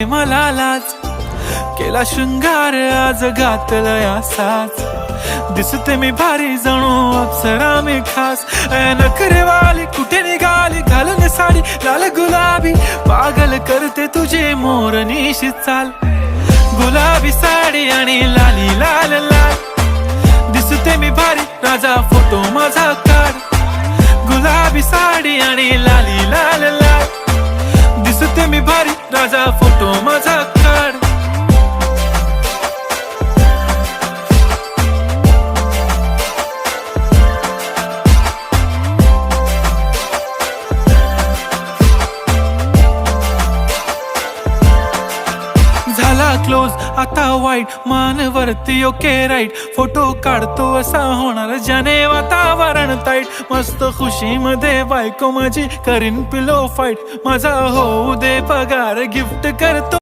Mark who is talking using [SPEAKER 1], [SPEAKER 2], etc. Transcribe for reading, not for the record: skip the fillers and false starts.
[SPEAKER 1] मला लाज केला शृंगार आज घातलंय असाच दिसते मी भारी जणू अप्सरा मी खास नखरेवाली कुठे निघाली घालून साडी लाल गुलाबी पागल करते तुझे मोरनीशी चाल गुलाबी साडी आणि लाली लाल लाल दिसते मी भारी राजा फोटो माझा काढ गुलाबी साडी आणि लाली लाल लाल दिसते मी भारी राजा फोटो माझा काढ झाला क्लोज आता वाईट मानवरती ओके राईट फोटो काढतो असा होणार ज्याने वातावरण ताईट मस्त खुशी मध्ये बायको माझी करीन पिलो फाईट माझा होऊ दे पगार गिफ्ट करतो